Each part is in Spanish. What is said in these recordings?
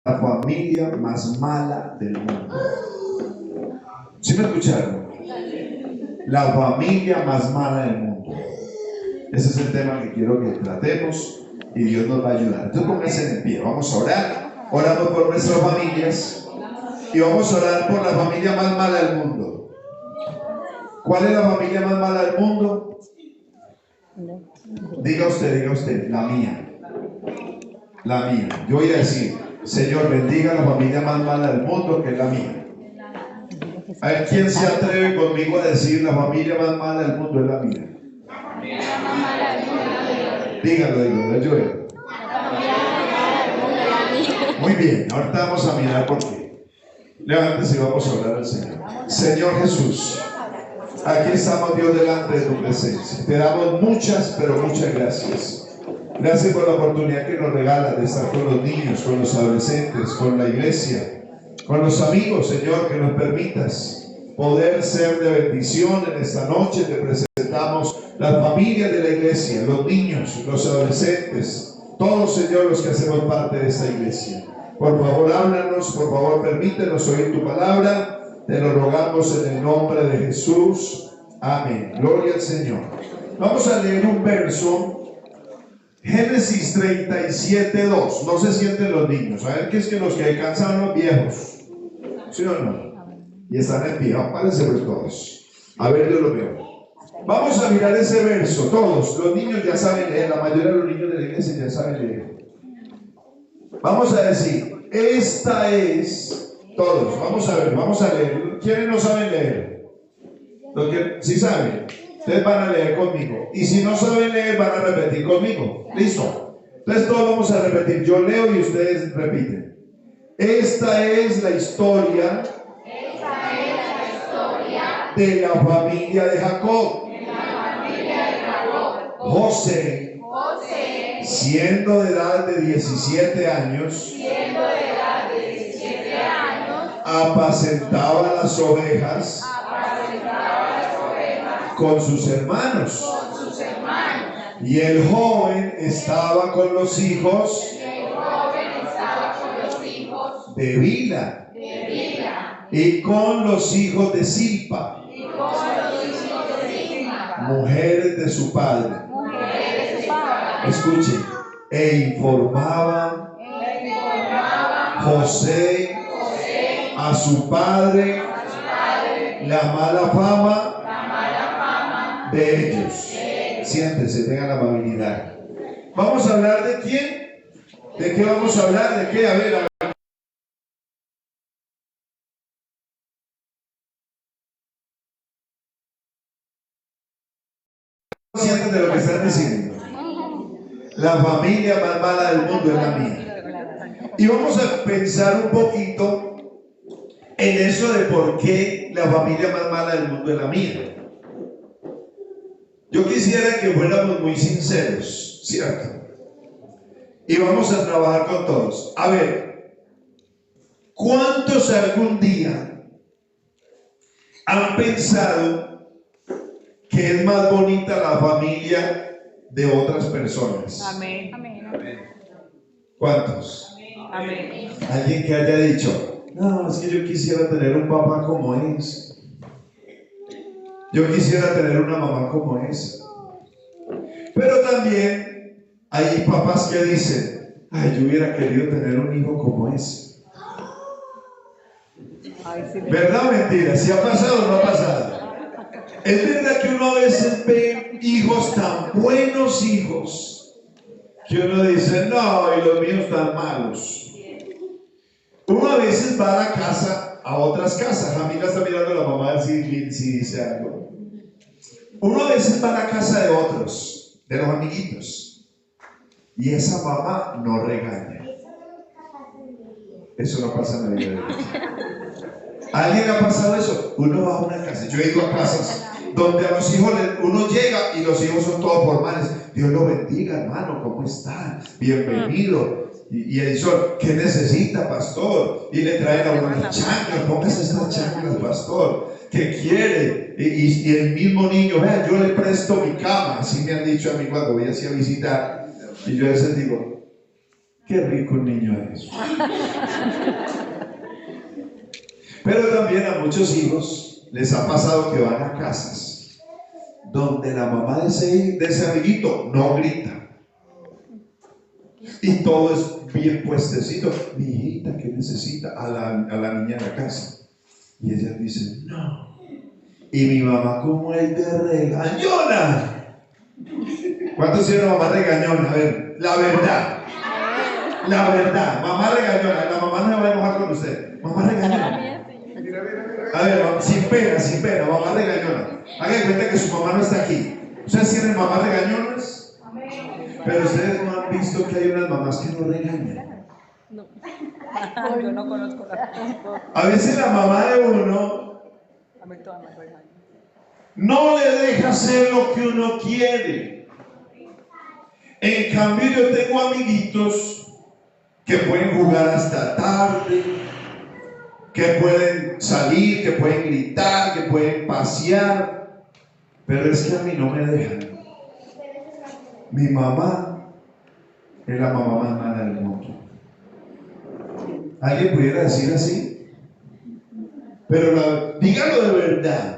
la familia más mala del mundo. ¿Sí me escucharon? La familia más mala del mundo. Ese es el tema que quiero que tratemos y Dios nos va a ayudar. Entonces pónganse en pie, vamos a orar. Oramos por nuestras familias y vamos a orar por la familia más mala del mundo. ¿Cuál es la familia más mala del mundo? Diga usted, la mía. La mía. Yo voy a decir, Señor, bendiga la familia más mala del mundo, que es la mía. A ver, ¿quién se atreve conmigo a decir la familia más mala del mundo es la mía? Dígalo, yo. Muy bien, ahorita vamos a mirar por qué. Levántese y vamos a orar al Señor. Señor Jesús, aquí estamos, Dios, delante de tu presencia. Te damos muchas, pero muchas gracias. Gracias por la oportunidad que nos regalas de estar con los niños, con los adolescentes, con la iglesia, con los amigos, Señor, que nos permitas poder ser de bendición en esta noche. Te presentamos las familias de la iglesia, los niños, los adolescentes, todos, Señor, los que hacemos parte de esta iglesia. Por favor, háblanos, por favor, permítenos oír tu palabra. Te lo rogamos en el nombre de Jesús. Amén. Gloria al Señor. Vamos a leer un verso. Génesis 37:2. No se sienten los niños. A ver, ¿qué es que los que alcanzan los viejos? ¿Sí o no? Y están en pie. Párense pues todos. A ver, yo lo veo. Vamos a mirar ese verso. Todos. Los niños ya saben leer. La mayoría de los niños de la iglesia ya saben leer. Vamos a decir, esta es. Todos. Vamos a ver. Vamos a leer. ¿Quiénes no saben leer? Los que sí saben. Ustedes van a leer conmigo. Y si no saben leer, van a repetir conmigo. ¿Listo? Entonces todos vamos a repetir. Yo leo y ustedes repiten. Esta es la historia de la familia de Jacob. José, siendo de edad de 17 años, apacentaba las ovejas con sus hermanos. Y el joven estaba con los hijos de Bila y con los hijos de Silpa, mujeres de su padre. Escuchen. E informaba José a su padre la mala fama de ellos. Siéntese, tengan la amabilidad. Vamos a hablar de quién. ¿De qué vamos a hablar? ¿De qué? A ver. Siéntete de lo que están diciendo. La familia más mala del mundo es la mía. Y vamos a pensar un poquito en eso de por qué la familia más mala del mundo es la mía. Yo quisiera que fuéramos muy sinceros, ¿cierto? Y vamos a trabajar con todos. A ver, ¿cuántos algún día han pensado que es más bonita la familia de otras personas? Amén. ¿Cuántos? Amén. Alguien que haya dicho, no, es que yo quisiera tener un papá como es. Yo quisiera tener una mamá como esa. Pero también hay papás que dicen, ay, yo hubiera querido tener un hijo como ese. ¿Verdad o mentira? ¿Si ha pasado o no ha pasado? Es verdad que uno a veces ve hijos tan buenos hijos que uno dice, no, y los míos tan malos. Uno a veces va a la casa, a otras casas. Amiga está mirando a la mamá a ver si dice algo. Uno a veces va a la casa de otros, de los amiguitos, y esa mamá no regaña. Eso no pasa en la vida de Dios. ¿A alguien ha pasado eso? Uno va a una casa, yo he ido a casas donde a los hijos uno llega y los hijos son todos formales. Dios lo bendiga, hermano, ¿cómo está? Bienvenido. Y el sol, ¿qué necesita, pastor? Y le traen a uno las chanclas, póngase estas chanclas, pastor. ¿Qué quiere? Y el mismo niño, vea, yo le presto mi cama. Así me han dicho a mí cuando voy así a visitar. Y yo a veces digo, Qué rico un niño es. Pero también a muchos hijos les ha pasado que van a casas donde la mamá de ese amiguito no grita. Y todo es bien puestecito. Mi hijita, ¿qué necesita? A la niña de la casa. Y ella dice, no. Y mi mamá, como es de regañona. ¿Cuántos tienen mamá regañona? A ver, la verdad. La verdad, mamá regañona. La mamá no se va a enojar con usted. Mamá regañona. A ver, sin pena, mamá regañona. Hagan cuenta que su mamá no está aquí. ¿Ustedes tienen mamás regañonas? Pero ustedes no han visto que hay unas mamás que no regañan. No. Yo no conozco la. A veces la mamá de uno A mí todas me regañan. no le deja hacer lo que uno quiere. En cambio, yo tengo amiguitos que pueden jugar hasta tarde, que pueden salir, que pueden gritar, que pueden pasear, pero es que a mí no me dejan. Mi mamá es la mamá más mala del mundo. ¿Alguien pudiera decir así? Pero dígalo de verdad.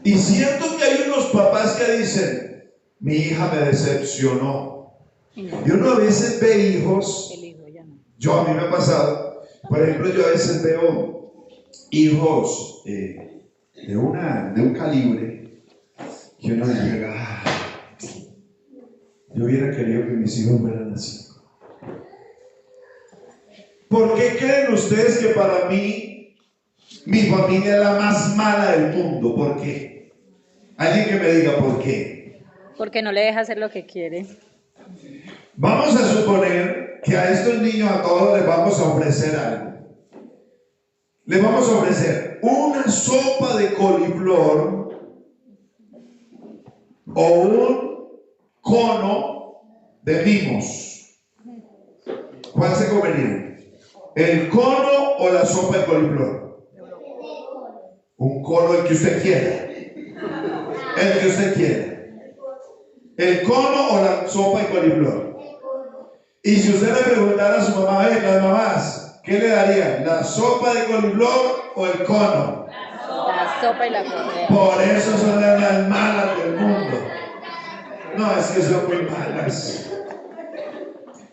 Y siento que hay unos papás que dicen, mi hija me decepcionó. Y uno a veces ve hijos, a mí me ha pasado, por ejemplo, yo a veces veo hijos de un calibre que uno llega, yo hubiera querido que mis hijos fueran así. ¿Por qué creen ustedes que para mí mi familia es la más mala del mundo? ¿Por qué? Alguien que me diga por qué. Porque no le deja hacer lo que quiere. Vamos a suponer que a estos niños a todos les vamos a ofrecer algo. Les vamos a ofrecer una sopa de coliflor o un cono de mimos. ¿Cuál se comería? ¿El cono o la sopa de coliflor? Un cono, el que usted quiera. El que usted quiera. ¿El cono o la sopa de coliflor? Y si usted le preguntara a su mamá, a ver, las mamás, ¿qué le darían? ¿La sopa de coliflor o el cono? La sopa y la comida. Por eso son las malas del mundo. No, es que son muy malas.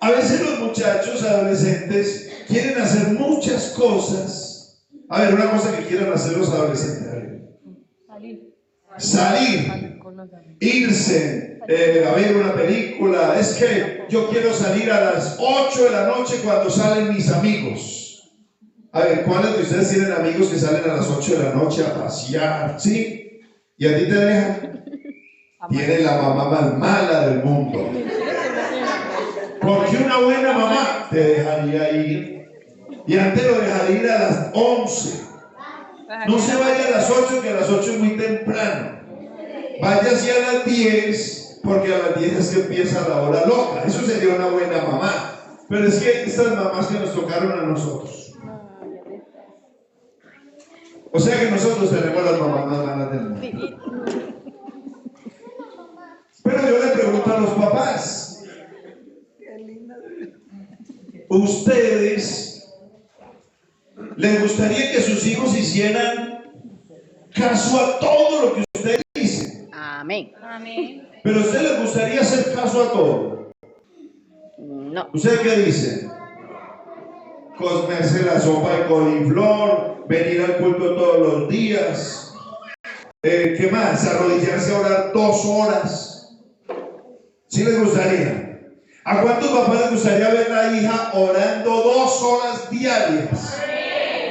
A veces los muchachos adolescentes quieren hacer muchas cosas. A ver, una cosa que quieran hacer los adolescentes. Salir, irse, a ver una película. Es que yo quiero salir a las 8 de la noche cuando salen mis amigos. A ver, ¿cuáles de ustedes tienen amigos que salen a las 8 de la noche a pasear? ¿Sí? ¿Y a ti te dejan? Tienes la mamá más mala del mundo. Porque una buena mamá te dejaría ir. Y antes lo dejaría ir a las 11. No se vaya a las 8, que a las 8 es muy temprano. Vaya hacia las 10, porque a las 10 es que empieza la hora loca. Eso sería una buena mamá. Pero es que estas mamás que nos tocaron a nosotros. O sea que nosotros tenemos las mamás más malas del mundo. Pero yo le pregunto a los papás. ¿Ustedes les gustaría que sus hijos hicieran caso a todo lo que ustedes dicen? Amén. Amén. ¿Pero a ustedes les gustaría hacer caso a todo? No. ¿Ustedes qué dicen? Comerse la sopa de coliflor, venir al culto todos los días. ¿Qué más? Arrodillarse a orar 2 horas. ¿Sí les gustaría? ¿A cuántos papás les gustaría ver a la hija orando 2 horas diarias?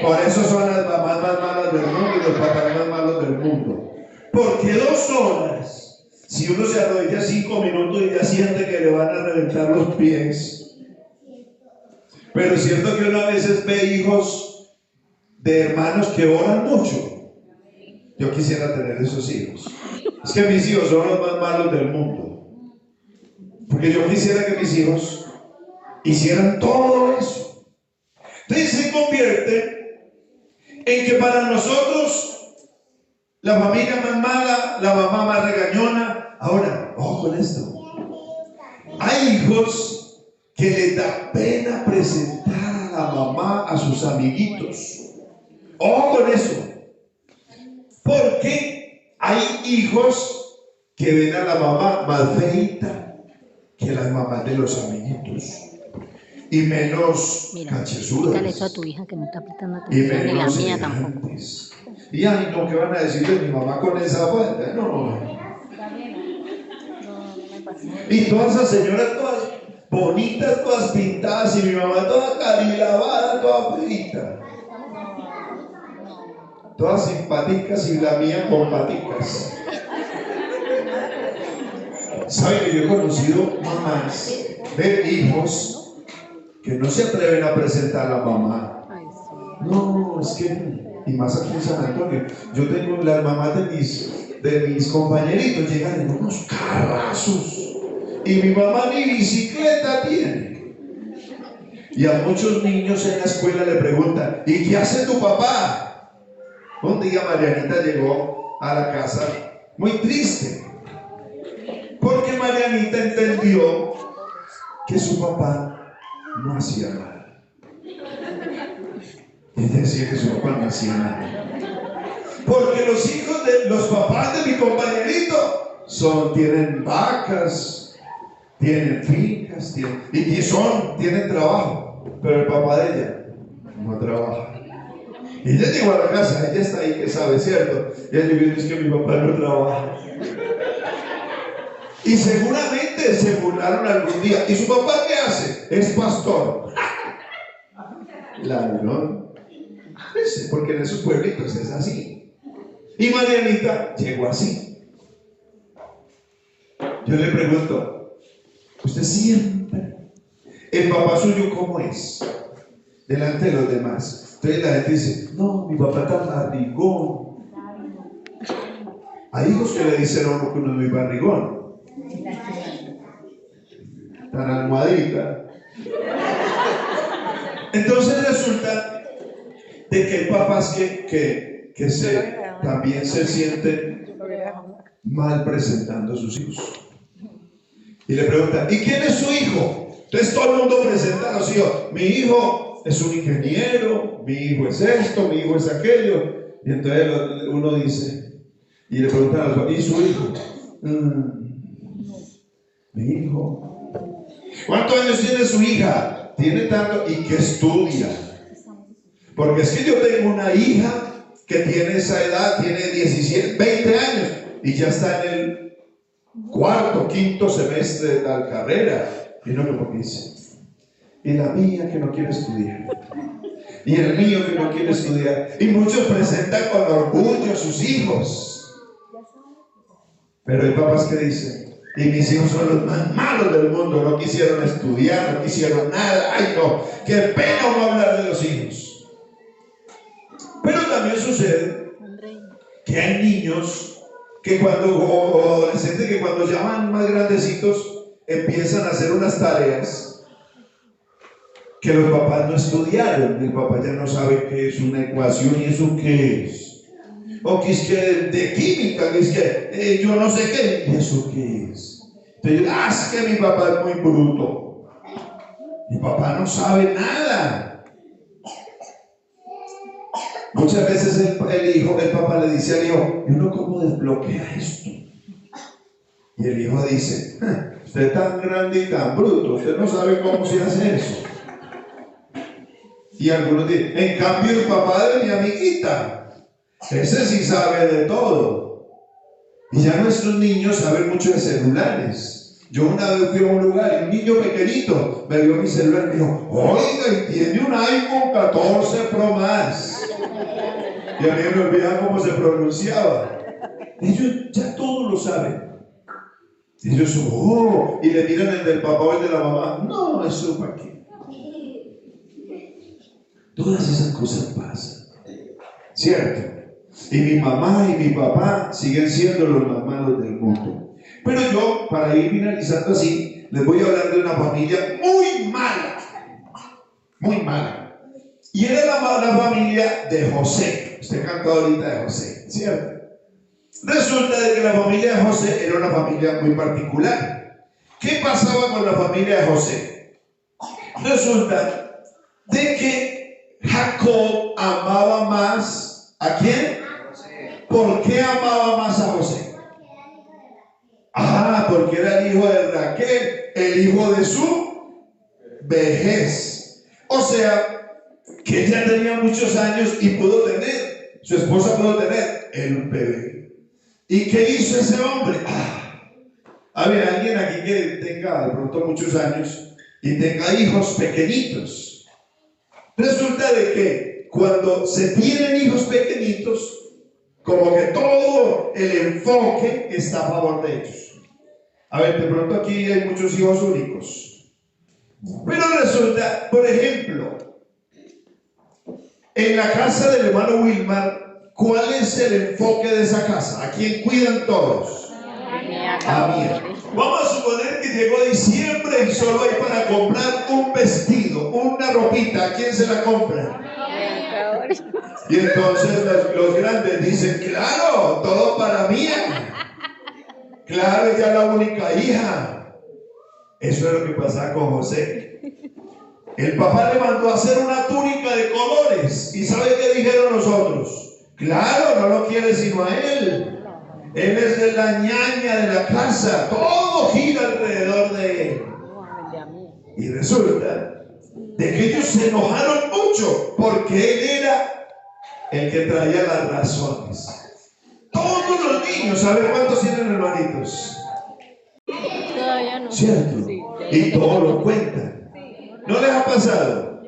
Por eso son las mamás más malas del mundo y los papás más malos del mundo. Porque 2 horas, si uno se arrodilla 5 minutos y ya siente que le van a reventar los pies. Pero es cierto que uno a veces ve hijos de hermanos que oran mucho. Yo quisiera tener esos hijos. Es que mis hijos son los más malos del mundo. Porque yo quisiera que mis hijos hicieran todo eso. Entonces se convierte en que para nosotros la familia más mala, la mamá más regañona. Ahora, ojo con esto. Hay hijos que les da pena presentar a la mamá a sus amiguitos. Ojo con eso. Porque hay hijos que ven a la mamá más feita que las mamás de los amiguitos. Y menos cachezudas. Dígale eso a tu hija que no está prestando Y atención, ni la menos mía tampoco. elegantes. Y ay, no, ¿qué van a decir de mi mamá con esa falda? No. Y todas esas señoras todas bonitas, todas pintadas, y mi mamá toda carilavada, toda feita. Todas simpáticas y la mía con paticas. ¿Sabe que yo he conocido mamás, hijos que no se atreven a presentar a la mamá? No, es que, y más aquí en San Antonio, yo tengo las mamás de mis compañeritos, llegan en unos carrazos, y mi mamá ni bicicleta tiene. Y a muchos niños en la escuela le preguntan, ¿y qué hace tu papá? Un día Marianita llegó a la casa muy triste, porque Marianita entendió que su papá no hacía nada. Ella decía que su papá no hacía nada. Porque los hijos de los papás de mi compañerito tienen vacas, tienen fincas, tienen trabajo, pero el papá de ella no trabaja. Y ella llegó a la casa, ella está ahí que sabe, ¿cierto? Y ella dice, es que mi papá no trabaja. Y seguramente se burlaron algún día. ¿Y su papá qué hace? Es pastor. Ladrón. Porque en esos pueblitos es así. Y Marianita llegó así. Yo le pregunto, ¿usted siempre, el papá suyo cómo es? Delante de los demás. Entonces la gente dice, no, mi papá está barrigón. Hay hijos que le dicen a uno que uno es muy barrigón. Tan almohadita. Entonces resulta de que hay papás que también se sienten mal presentando a sus hijos. Y le preguntan, ¿y quién es su hijo? Entonces todo el mundo presenta a los hijos. Mi hijo es un ingeniero, mi hijo es esto, mi hijo es aquello. Y entonces uno dice, y le preguntan a los papás, ¿y su hijo? Mi hijo. ¿Cuántos años tiene su hija? Tiene tanto. ¿Y qué estudia? Porque es que yo tengo una hija que tiene esa edad, tiene 17, 20 años y ya está en el cuarto, quinto semestre de tal carrera. Y no lo dice. Y la mía que no quiere estudiar. Y el mío que no quiere estudiar. Y muchos presentan con orgullo a sus hijos. Pero hay papás que dicen, y mis hijos son los más malos del mundo, no quisieron estudiar, no quisieron nada. Ay no, qué pena no hablar de los hijos. Pero también sucede que hay niños que o adolescentes que cuando ya van más grandecitos empiezan a hacer unas tareas que los papás no estudiaron. El papá ya no sabe qué es una ecuación y eso qué es. O que es que de química, que es que yo no sé qué. ¿Y eso qué es? Entonces, es que mi papá es muy bruto. Mi papá no sabe nada. Muchas veces el papá le dice al hijo, ¿y uno cómo desbloquea esto? Y el hijo dice, usted es tan grande y tan bruto, usted no sabe cómo se hace eso. Y algunos dicen, en cambio el papá de mi amiguita, ese sí sabe de todo. Y ya nuestros niños saben mucho de celulares. Yo una vez fui a un lugar y un niño pequeñito me dio mi celular y me dijo, oiga, y tiene un iPhone 14 Pro Max. Y a mí me olvidaba cómo se pronunciaba. Ellos ya todo lo saben. Ellos, y le miran el del papá o el de la mamá. No, eso para qué. Todas esas cosas pasan. ¿Cierto? Y mi mamá y mi papá siguen siendo los más malos del mundo. Pero yo, para ir finalizando así, les voy a hablar de una familia muy mala. Muy mala. Y era la familia de José. Usted cantó ahorita de José, ¿cierto? Resulta de que la familia de José era una familia muy particular, ¿Qué pasaba con la familia de José? Resulta de que Jacob amaba más ¿a quién? ¿Por qué amaba más a José? Porque era el hijo de Raquel, el hijo de su vejez. O sea, que ella tenía muchos años y su esposa pudo tener un bebé. ¿Y qué hizo ese hombre? A ver, alguien aquí que tenga de pronto muchos años y tenga hijos pequeñitos. Resulta de que cuando se tienen hijos pequeñitos, como que todo el enfoque está a favor de ellos. A ver, de pronto aquí hay muchos hijos únicos. Pero resulta, por ejemplo, en la casa del hermano Wilmar, ¿cuál es el enfoque de esa casa? ¿A quién cuidan todos? A mí. Vamos a suponer que llegó diciembre y solo hay para comprar un vestido, una ropita. ¿A quién se la compra? Y entonces los grandes dicen, claro, todo para mí. Claro, ella es la única hija. Eso es lo que pasaba con José. El papá le mandó a hacer una túnica de colores. ¿Y sabe qué dijeron los otros? Claro, no lo quiere sino a él. Él es de la ñaña de la casa. Todo gira alrededor de él. Y resulta de que ellos se enojaron mucho porque él era el que traía las razones. Todos los niños, ¿saben cuántos tienen hermanitos? Todavía no. ¿Cierto? Y todos lo cuentan. ¿No les ha pasado?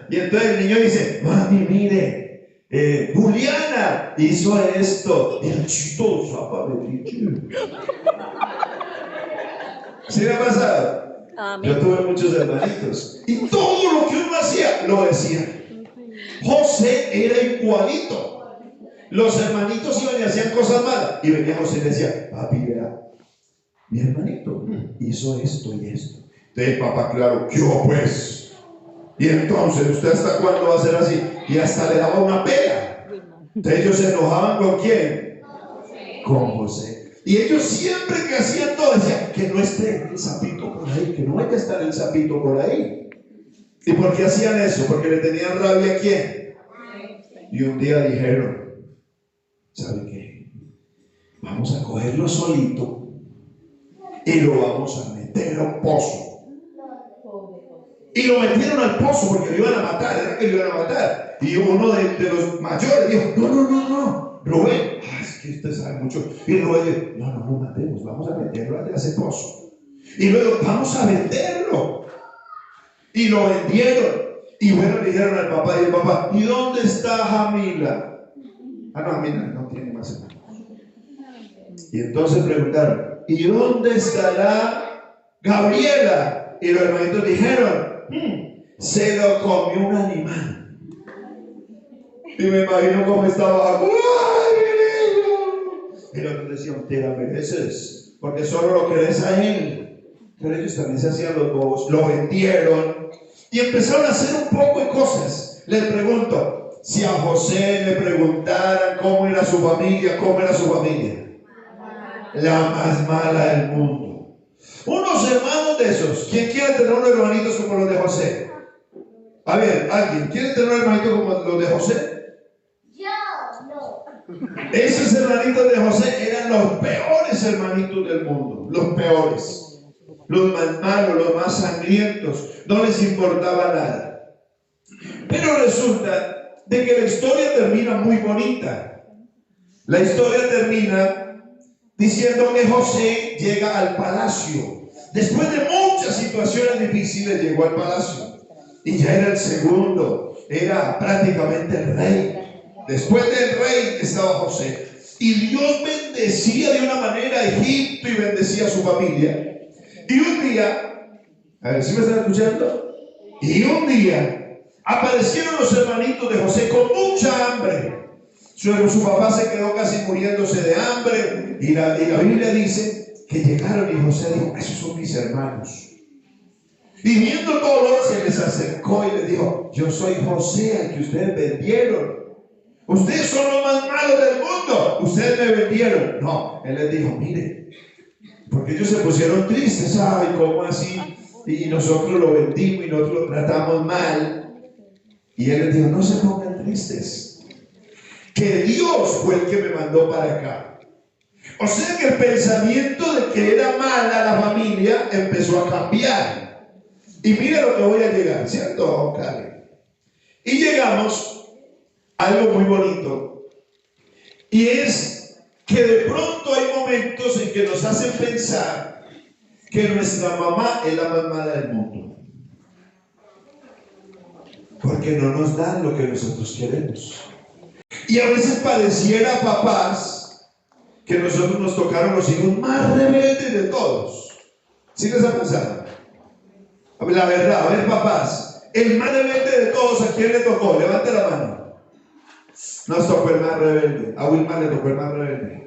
Y entonces el niño dice, mami, mire, Juliana hizo esto. Y el chistoso, papá, ¿sí me ha pasado? Yo tuve muchos hermanitos. Y todo lo que uno hacía, lo decía. José era igualito. Los hermanitos iban y hacían cosas malas. Y venía José y decía, papi, verá, mi hermanito hizo esto y esto. Entonces, papá, claro, yo pues. Y entonces, ¿usted hasta cuándo va a ser así? Y hasta le daba una pela. Entonces ellos se enojaban ¿con quién? Con José. Y ellos siempre que hacían todo decían, que no esté el sapito por ahí, que no vaya a estar el sapito por ahí. ¿Y por qué hacían eso? Porque le tenían rabia a quién. Y un día dijeron, ¿sabe qué? Vamos a cogerlo solito y lo vamos a meter a un pozo. Y lo metieron al pozo porque lo iban a matar, era que lo iban a matar. Y uno de los mayores dijo, no, Rubén, es que usted sabe mucho. Y Rubén dijo, no lo matemos, vamos a meterlo a ese pozo. Y luego, vamos a venderlo. Y lo vendieron. Y bueno, le dijeron al papá y el papá, ¿y dónde está Jamila? No, Jamila no tiene más hermanos. Y entonces preguntaron, ¿y dónde estará Gabriela? Y los hermanitos dijeron, se lo comió un animal. Y me imagino cómo estaba. ¡Ay, mi niño! Y los otros decían, te la mereces, porque solo lo querés a él. Pero ellos también se hacían los bobos, lo vendieron y empezaron a hacer un poco de cosas. Les pregunto, si a José le preguntaran cómo era su familia, la más mala del mundo. Unos hermanos de esos. ¿Quién quiere tener unos hermanitos como los de José? A ver, ¿alguien quiere tener un hermanito como los de José? Yo no. Esos hermanitos de José eran los peores hermanitos del mundo. Los peores. Los más malos, los más sangrientos. No les importaba nada. Pero resulta de que la historia termina muy bonita. La historia termina diciendo que José llega al palacio. Después de muchas situaciones difíciles llegó al palacio. Y ya era el segundo. Era prácticamente el rey. Después del rey estaba José. Y Dios bendecía de una manera a Egipto y bendecía a su familia. Y un día, a ver si me están escuchando. Y un día aparecieron los hermanitos de José con mucha hambre. Su papá se quedó casi muriéndose de hambre. Y la Biblia dice que llegaron y José dijo, esos son mis hermanos. Y viendo todo, se les acercó y les dijo, yo soy José al que ustedes vendieron. Ustedes son los más malos del mundo. Ustedes me vendieron. No, él les dijo, mire, Porque ellos se pusieron tristes. Ay, ¿cómo así? Y nosotros lo vendimos y nosotros lo tratamos mal. Y él les dijo, no se pongan tristes, que Dios fue el que me mandó para acá. O sea que el pensamiento de que era mala la familia empezó a cambiar. Y mira lo que voy a llegar, ¿cierto, Karen? Y llegamos a algo muy bonito. Y es que de pronto hay momentos en que nos hacen pensar que nuestra mamá es la más mala del mundo. Porque no nos dan lo que nosotros queremos. Y a veces pareciera, papás, que nosotros nos tocaron los hijos más rebeldes de todos. ¿Sí les ha pasado? La verdad, a ver, papás, el más rebelde de todos, ¿a quién le tocó? Levante la mano. Nos tocó el más rebelde. A Wilmar le tocó el más rebelde.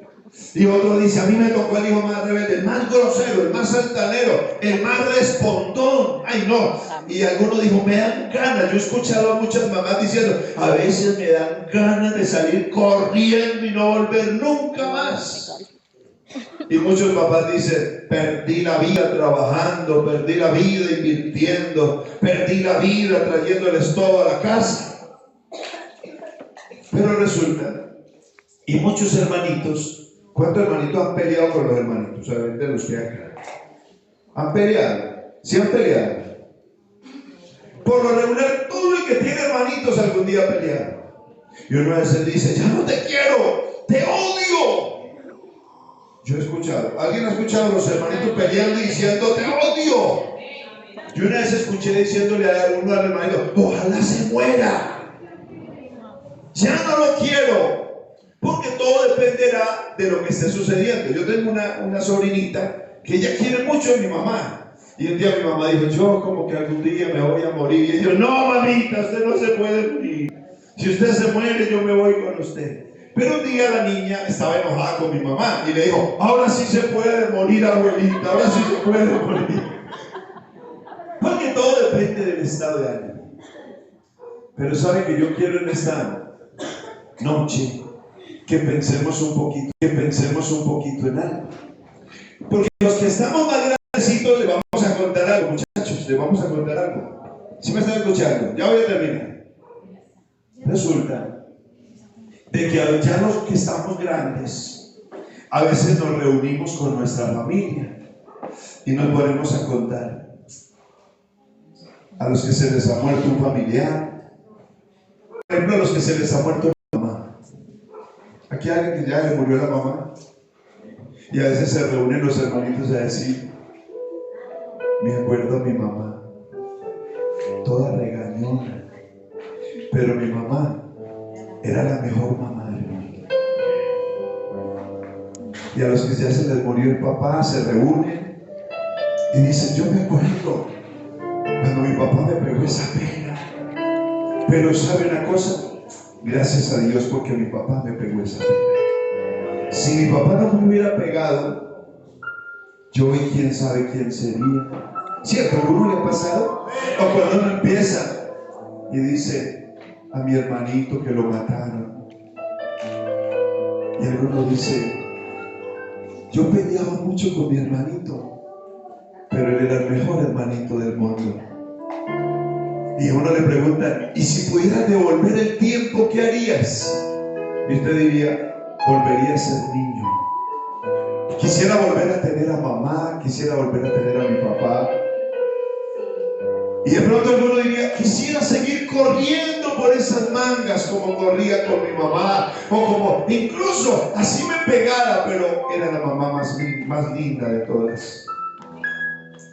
Y otro dice, a mí me tocó el hijo más rebelde, el más grosero, el más altanero, el más respondón. Ay, no. Y alguno dijo, me dan ganas. Yo he escuchado a muchas mamás diciendo, a veces me dan ganas de salir corriendo y no volver nunca más. Y muchos papás dicen, perdí la vida trabajando, perdí la vida invirtiendo, perdí la vida trayendo el estómago a la casa. Pero resulta, y muchos hermanitos, ¿cuántos hermanitos han peleado con los hermanitos? A ver, de los que acá. ¿Han peleado? ¿Sí han peleado? Por lo regular, todo el que tiene hermanitos algún día ha peleado. Y una vez él dice, ya no te quiero, te odio. Yo he escuchado, ¿alguien ha escuchado a los hermanitos peleando y diciendo, te odio? Yo una vez escuché diciéndole a uno al hermanito, ojalá se muera. Ya no lo quiero. Porque todo dependerá de lo que esté sucediendo. Yo tengo una sobrinita que ella quiere mucho a mi mamá. Y un día mi mamá dijo, yo como que algún día me voy a morir. Y ella dijo, no, mamita, usted no se puede morir. Si usted se muere, yo me voy con usted. Pero un día la niña estaba enojada con mi mamá y le dijo, ahora sí se puede morir, abuelita, ahora sí se puede morir. Porque todo depende del estado de ánimo. Pero sabe que yo quiero en esta noche que pensemos un poquito en algo. Porque los que estamos más grandecitos le vamos a contar algo, muchachos, le vamos a contar algo. ¿Sí me están escuchando? Ya voy a terminar. Resulta de que ya los que estamos grandes, a veces nos reunimos con nuestra familia y nos ponemos a contar a los que se les ha muerto un familiar, por ejemplo a los que se les ha muerto una mamá. Aquí hay alguien que ya le murió la mamá y a veces se reúnen los hermanitos a decir, me acuerdo a mi mamá, toda regañona, pero mi mamá era la mejor mamá del mundo. Y a los que ya se les murió el papá se reúnen y dicen, yo me acuerdo cuando mi papá me pegó esa pena, pero ¿sabe una cosa? Gracias a Dios porque mi papá me pegó esa pena. Si mi papá no me hubiera pegado, yo hoy quién sabe quién sería. ¿Cierto? ¿Alguno le ha pasado? O cuando uno empieza y dice, a mi hermanito que lo mataron, y alguno dice, yo peleaba mucho con mi hermanito, pero él era el mejor hermanito del mundo. Y a uno le pregunta, ¿y si pudieras devolver el tiempo, qué harías? Y usted diría, volvería a ser niño. Quisiera volver a tener a mamá, quisiera volver a tener a mi papá. Y de pronto alguno diría, quisiera seguir corriendo por esas mangas como corría con mi mamá, o como incluso así me pegara, pero era la mamá más linda de todas.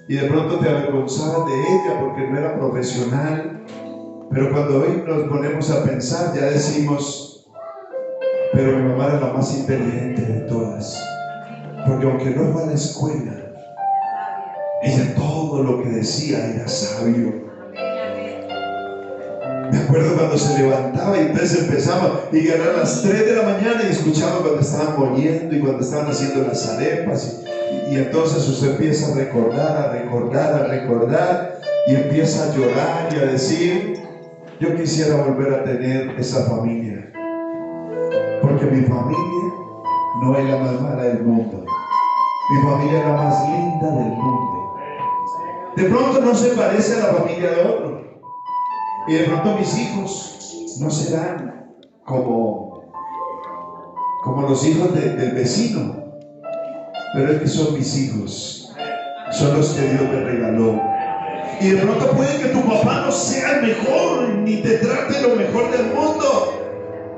Y de pronto te avergonzabas de ella porque no era profesional, pero cuando hoy nos ponemos a pensar ya decimos, pero mi mamá era la más inteligente de todas, porque aunque no fue a la escuela, ella todo lo que decía era sabio. Me acuerdo cuando se levantaba y entonces empezaba y eran las 3 de la mañana y escuchaba cuando estaban moliendo y cuando estaban haciendo las arepas y entonces usted empieza a recordar y empieza a llorar y a decir, yo quisiera volver a tener esa familia, porque mi familia no es la más mala del mundo. Mi familia es la más linda del mundo. De pronto no se parece a la familia de otro. Y de pronto mis hijos no serán como los hijos del vecino. Pero es que son mis hijos. Son los que Dios me regaló. Y de pronto puede que tu papá no sea el mejor, ni te trate lo mejor del mundo.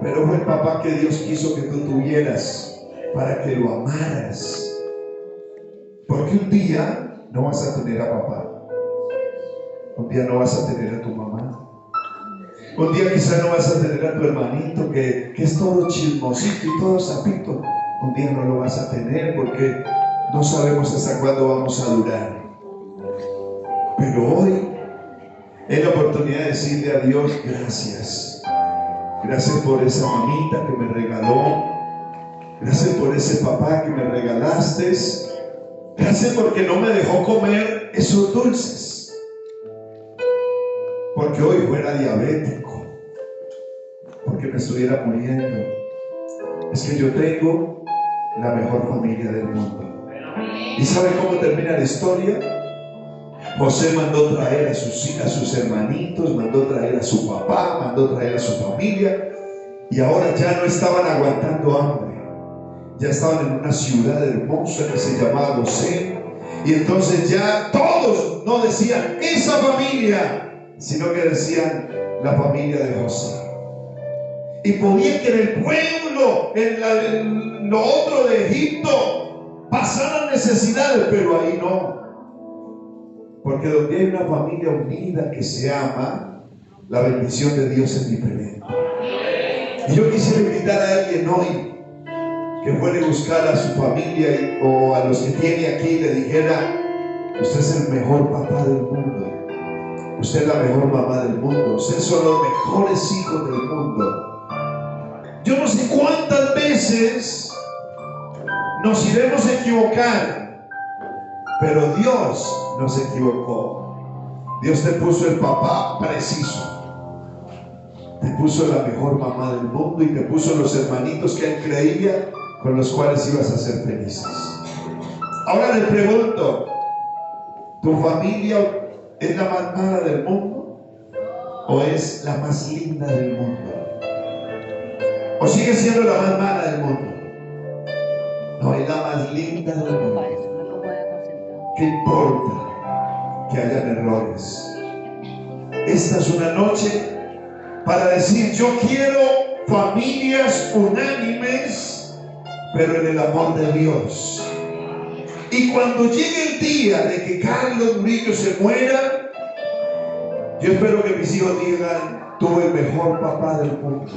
Pero fue el papá que Dios quiso que tú tuvieras para que lo amaras. Porque un día no vas a tener a papá. Un día no vas a tener a tu mamá. Un día quizá no vas a tener a tu hermanito que es todo chismosito y todo sapito. Un día no lo vas a tener porque no sabemos hasta cuándo vamos a durar. Pero hoy es la oportunidad de decirle a Dios gracias. Gracias por esa mamita que me regaló. Gracias por ese papá que me regalaste. Gracias porque no me dejó comer esos dulces. Porque hoy fuera diabético. Porque me estuviera muriendo. Es que yo tengo la mejor familia del mundo. ¿Y sabe cómo termina la historia? José mandó traer a sus hermanitos, mandó traer a su papá, mandó traer a su familia, y ahora ya no estaban aguantando hambre. Ya estaban en una ciudad hermosa que se llamaba Gosén, y entonces ya todos no decían esa familia, sino que decían la familia de José. Y podía que en el pueblo, en lo otro de Egipto, pasaran necesidades, pero ahí no. Porque donde hay una familia unida que se ama, la bendición de Dios es diferente. Y yo quisiera invitar a alguien hoy que puede buscar a su familia o a los que tiene aquí y le dijera: usted es el mejor papá del mundo, usted es la mejor mamá del mundo, ustedes son los mejores hijos del mundo. Yo no sé cuántas veces nos iremos a equivocar, pero Dios no se equivocó. Dios te puso el papá preciso, te puso la mejor mamá del mundo y te puso los hermanitos que Él creía con los cuales ibas a ser felices. Ahora le pregunto: ¿tu familia es la más mala del mundo o es la más linda del mundo? ¿O sigue siendo la más mala del mundo? No, es la más linda del mundo. ¿Qué importa que hayan errores? Esta es una noche para decir: yo quiero familias unánimes, pero en el amor de Dios. Y cuando llegue el día de que Carlos Murillo se muera, yo espero que mis hijos digan: tuve el mejor papá del mundo.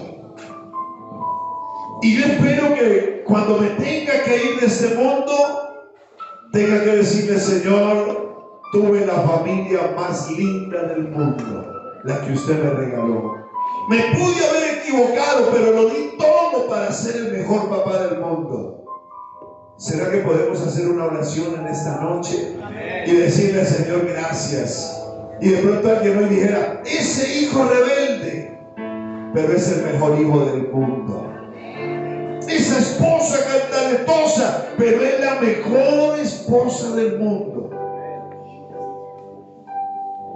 Y yo espero que cuando me tenga que ir de este mundo, tenga que decirle: Señor, tuve la familia más linda del mundo, la que usted me regaló. Me pude haber equivocado, pero lo di todo para ser el mejor papá del mundo. ¿Será que podemos hacer una oración en esta noche y decirle al Señor gracias? Y de pronto alguien hoy dijera: ese hijo rebelde, pero es el mejor hijo del mundo. Esa esposa talentosa, pero es la mejor esposa del mundo.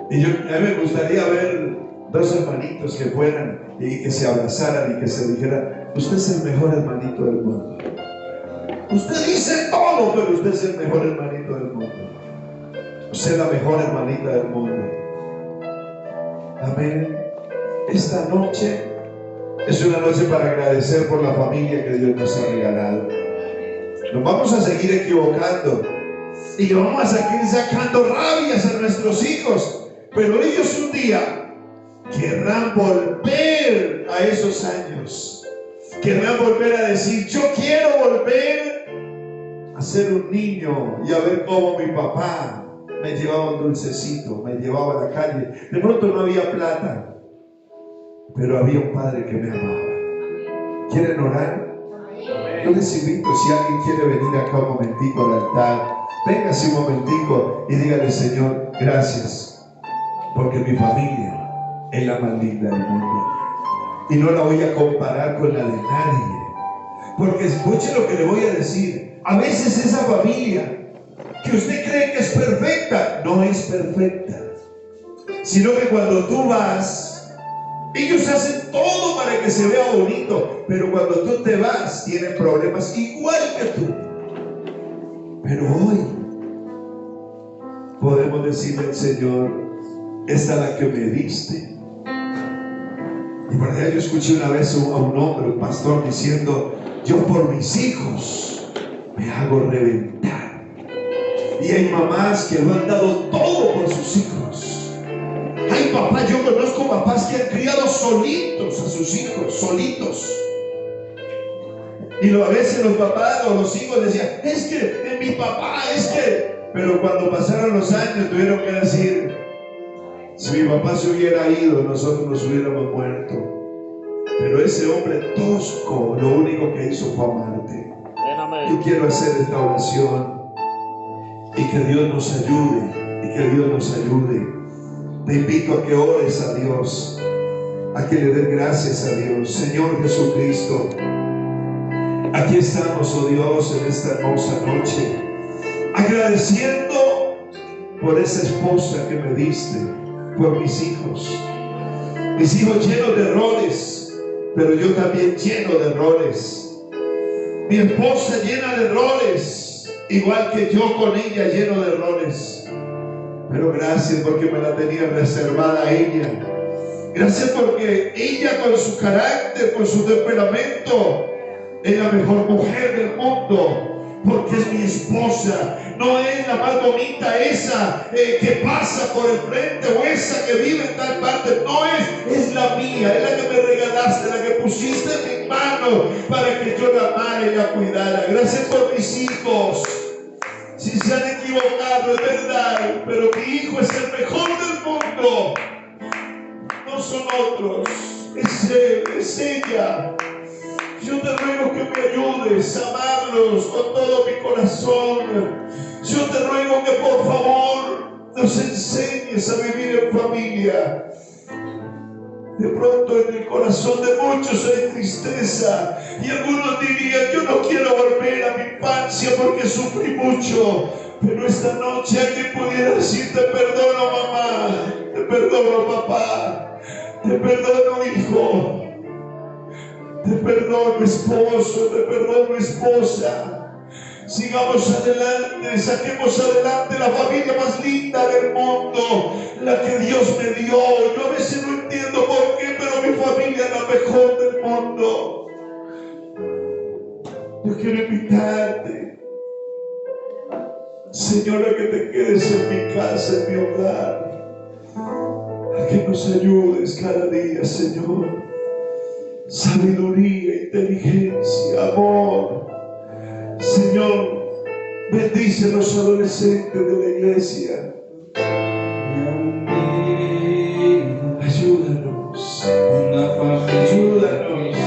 Y a mí me gustaría ver dos hermanitos que fueran y que se abrazaran y que se dijeran: usted es el mejor hermanito del mundo. Usted dice todo, pero usted es el mejor hermanito del mundo. Usted es la mejor hermanita del mundo. Amén. Esta noche es una noche para agradecer por la familia que Dios nos ha regalado. Nos vamos a seguir equivocando y nos vamos a seguir sacando rabias a nuestros hijos, pero ellos un día querrán volver a esos años. Querrán volver a decir: yo quiero volver a ser un niño y a ver cómo mi papá me llevaba un dulcecito, me llevaba a la calle. De pronto no había plata, pero había un padre que me amaba. ¿Quieren orar? Yo les invito, si alguien quiere venir acá un momentico al altar, véngase un momentico y dígale: Señor, gracias, porque mi familia es la más linda del mundo. Y no la voy a comparar con la de nadie. Porque escuche lo que le voy a decir: A veces esa familia que usted cree que es perfecta, no es perfecta, sino que cuando tú vas, ellos hacen todo para que se vea bonito, pero cuando tú te vas, tienen problemas igual que tú. Pero hoy podemos decirle al Señor: esta es la que me diste. Y por allá yo escuché una vez a un hombre, un pastor, diciendo: yo por mis hijos me hago reventar. Y hay mamás que lo han dado todo por sus hijos. Hay papás, yo conozco papás que han criado solitos a sus hijos, solitos. Y a veces los papás o los hijos decían: es que mi papá, es que... Pero cuando pasaron los años tuvieron que decir: si mi papá se hubiera ido, nosotros nos hubiéramos muerto. Pero ese hombre tosco, lo único que hizo fue amarte. Yo quiero hacer esta oración y que Dios nos ayude, y que Dios nos ayude. Te invito a que ores a Dios, a que le des gracias a Dios. Señor Jesucristo, aquí estamos, oh Dios, en esta hermosa noche, agradeciendo por esa esposa que me diste, por mis hijos llenos de errores, pero yo también lleno de errores. Mi esposa llena de errores, igual que yo con ella lleno de errores. Pero gracias porque me la tenía reservada a ella. Gracias porque ella, con su carácter, con su temperamento, es la mejor mujer del mundo. Porque es mi esposa. No es la más bonita esa que pasa por el frente, o esa que vive en tal parte. No es la mía, es la que me regalaste, la que pusiste en mi mano para que yo la amara y la cuidara. Gracias por mis hijos. Si se han equivocado, es verdad, pero mi hijo es el mejor del mundo. No son otros, es él, es ella. Yo te ruego que me ayudes a amarlos con todo mi corazón. Yo te ruego que por favor nos enseñes a vivir en familia. De pronto en el corazón de muchos hay tristeza, y algunos dirían: yo no quiero volver a mi infancia porque sufrí mucho. Pero esta noche alguien pudiera decir: te perdono, mamá, te perdono, papá, te perdono, hijo, te perdono, esposo, te perdono, esposa. Sigamos adelante, saquemos adelante la familia más linda del mundo, la que Dios me dio. Yo a veces no entiendo por qué, pero mi familia es la mejor del mundo. Yo quiero invitarte, Señor, a que te quedes en mi casa, en mi hogar, a que nos ayudes cada día, Señor. Sabiduría, inteligencia, amor. Señor, bendice a los adolescentes de la iglesia. Ayúdanos, ayúdanos, ayúdanos,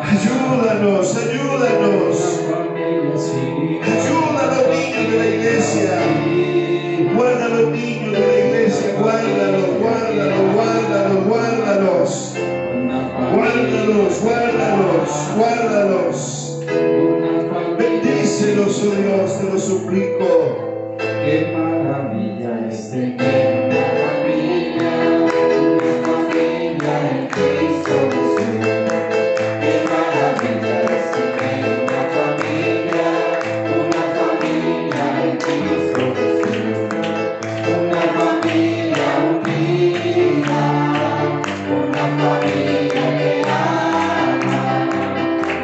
ayúdanos, ayúdanos. Ayuda a los niños de la iglesia. Guarda a los niños de la iglesia, guárdalos, guárdalos, guárdalos, guárdalos. Guárdalos, guárdalos, guárdalos. Bendícelos, oh Dios, te lo suplico. Qué maravilla es tener una familia en Cristo Jesús. Qué maravilla es tener una familia en Cristo Jesús. Una familia unida, una familia que ama,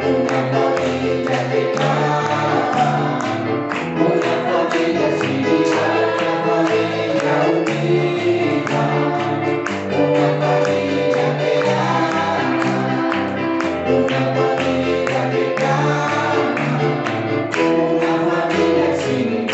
una familia que ama, una familia civil, una familia unida, una familia que ama, una familia que ama, una familia civil.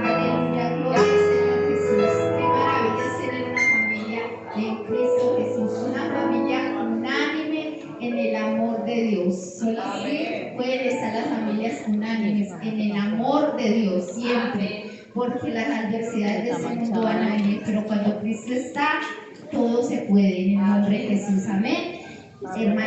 Aleluya, gloria al Señor Jesús. Qué maravilla es tener una familia en Cristo Jesús, una familia unánime en el amor de Dios. Solo así pueden estar las familias unánimes en el amor de Dios siempre, porque las adversidades de este mundo van a venir, pero cuando Cristo está, todo se puede en el nombre de Jesús. Amén. hermano.